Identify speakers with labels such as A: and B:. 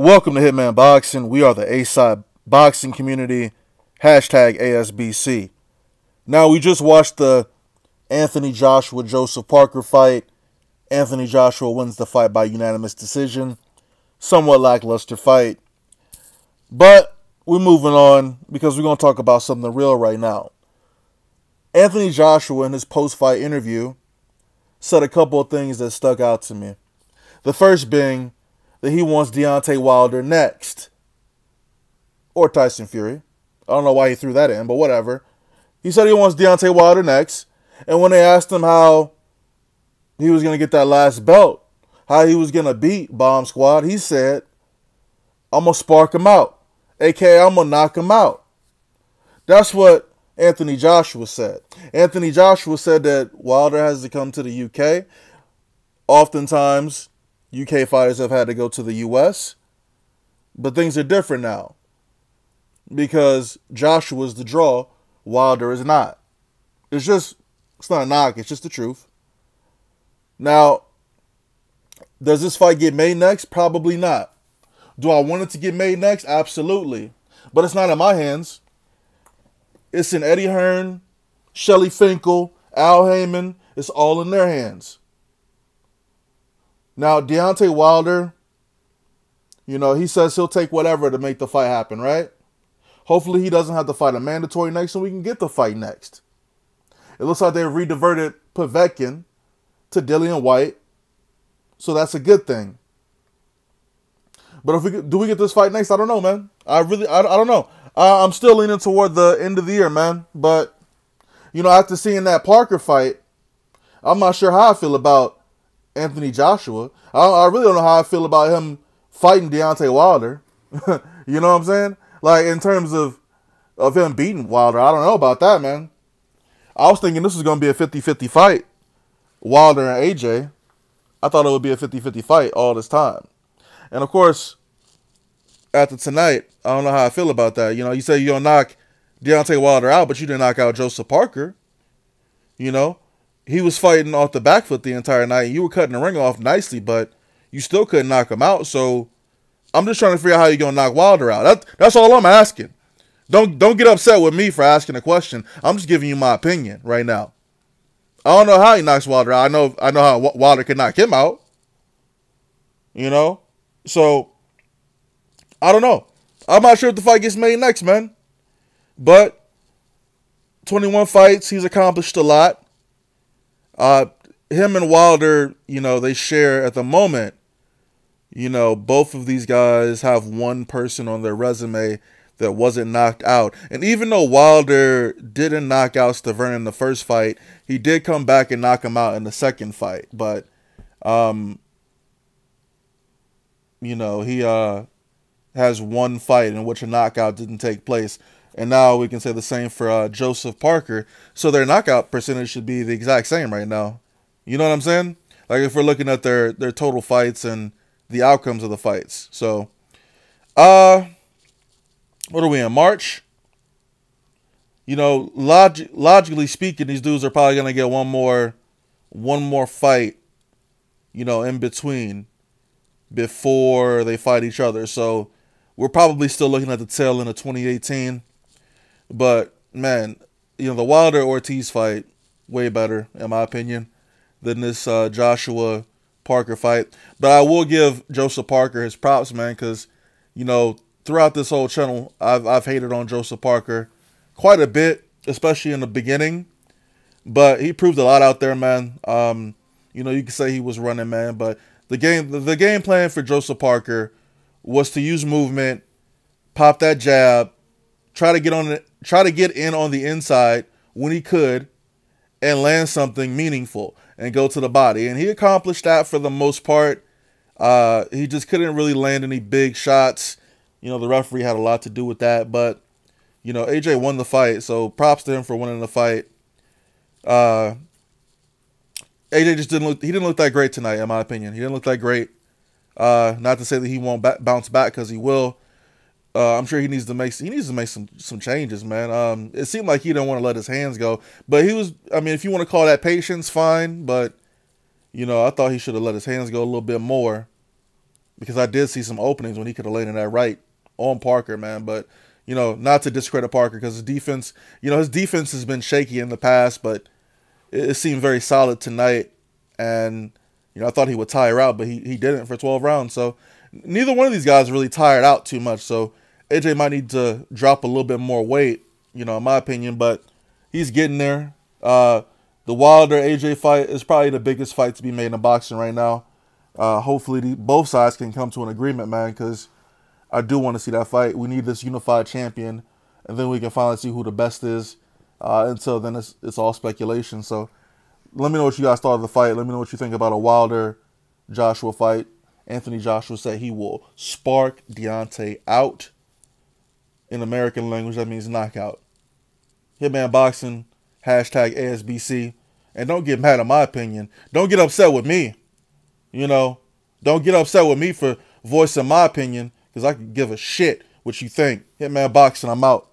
A: Welcome to Hitman Boxing. We are the A-Side boxing community. Hashtag ASBC. Now, we just watched the Anthony Joshua-Joseph Parker fight. Anthony Joshua wins the fight by unanimous decision. Somewhat lackluster fight. But we're moving on because we're going to talk about something real right now. Anthony Joshua, in his post-fight interview, said a couple of things that stuck out to me. The first being that he wants Deontay Wilder next. Or Tyson Fury. I don't know why he threw that in, but whatever. He said he wants Deontay Wilder next. And when they asked him how he was going to get that last belt, how he was going to beat Bomb Squad, he said, I'm going to spark him out. A.k.a. I'm going to knock him out. That's what Anthony Joshua said. Anthony Joshua said that Wilder has to come to the UK. Oftentimes, UK fighters have had to go to the US. But things are different now. Because Joshua's the draw, Wilder is not. It's not a knock, it's just the truth. Now, does this fight get made next? Probably not. Do I want it to get made next? Absolutely. But it's not in my hands. It's in Eddie Hearn, Shelly Finkel, Al Heyman. It's all in their hands. Now, Deontay Wilder, he says he'll take whatever to make the fight happen, right? Hopefully he doesn't have to fight a mandatory next and we can get the fight next. It looks like they've rediverted Povetkin to Dillian White. So that's a good thing. But do we get this fight next? I don't know, man. I don't know. I'm still leaning toward the end of the year, man. But, after seeing that Parker fight, I'm not sure how I feel about Anthony Joshua. I really don't know how I feel about him fighting Deontay Wilder. You know what I'm saying? Like, in terms of him beating Wilder, I don't know about that, man. I was thinking this was going to be a 50-50 fight, Wilder and AJ. I thought it would be a 50-50 fight all this time. And, of course, after tonight, I don't know how I feel about that. You say you're going to knock Deontay Wilder out, but you didn't knock out Joseph Parker. He was fighting off the back foot the entire night. You were cutting the ring off nicely, but you still couldn't knock him out. So I'm just trying to figure out how you're going to knock Wilder out. That's all I'm asking. Don't get upset with me for asking a question. I'm just giving you my opinion right now. I don't know how he knocks Wilder out. I know how Wilder can knock him out. So I don't know. I'm not sure if the fight gets made next, man. But 21 fights, he's accomplished a lot. Him and Wilder, they share at the moment, both of these guys have one person on their resume that wasn't knocked out. And even though Wilder didn't knock out Stavern in the first fight, he did come back and knock him out in the second fight. But, he has one fight in which a knockout didn't take place. And now we can say the same for Joseph Parker. So their knockout percentage should be the exact same right now. You know what I'm saying? Like if we're looking at their total fights and the outcomes of the fights. So, what are we in, March? Logically speaking, these dudes are probably going to get one more fight, in between before they fight each other. So we're probably still looking at the tail end of 2018. But, man, the Wilder-Ortiz fight, way better, in my opinion, than this Joshua Parker fight. But I will give Joseph Parker his props, man, because, throughout this whole channel, I've hated on Joseph Parker quite a bit, especially in the beginning. But he proved a lot out there, man. You can say he was running, man. But the game plan for Joseph Parker was to use movement, pop that jab, try to get in on the inside when he could, and land something meaningful and go to the body. And he accomplished that for the most part. He just couldn't really land any big shots. The referee had a lot to do with that. But, AJ won the fight, so props to him for winning the fight. AJ just didn't look that great tonight, in my opinion. He didn't look that great. Not to say that he won't bounce back, because he will. I'm sure he needs to make some changes, man. It seemed like he didn't want to let his hands go, but if you want to call that patience, fine. But I thought he should have let his hands go a little bit more. because I did see some openings when he could have laid in that right on Parker, man. But, you know, not to discredit Parker because his defense has been shaky in the past, but it seemed very solid tonight. And, you know, I thought he would tire out, but he didn't for 12 rounds. So neither one of these guys really tired out too much. So AJ might need to drop a little bit more weight, you know, in my opinion, but he's getting there. The Wilder AJ fight is probably the biggest fight to be made in boxing right now. Hopefully both sides can come to an agreement, man, because I do want to see that fight. We need this unified champion, and then we can finally see who the best is. Until then, it's all speculation. So let me know what you guys thought of the fight. Let me know what you think about a Wilder-Joshua fight. Anthony Joshua said he will spark Deontay out. In American language, that means knockout. Hitman Boxing, hashtag ASBC. And don't get mad at my opinion. Don't get upset with me. You know, don't get upset with me for voicing my opinion, because I can give a shit what you think. Hitman Boxing, I'm out.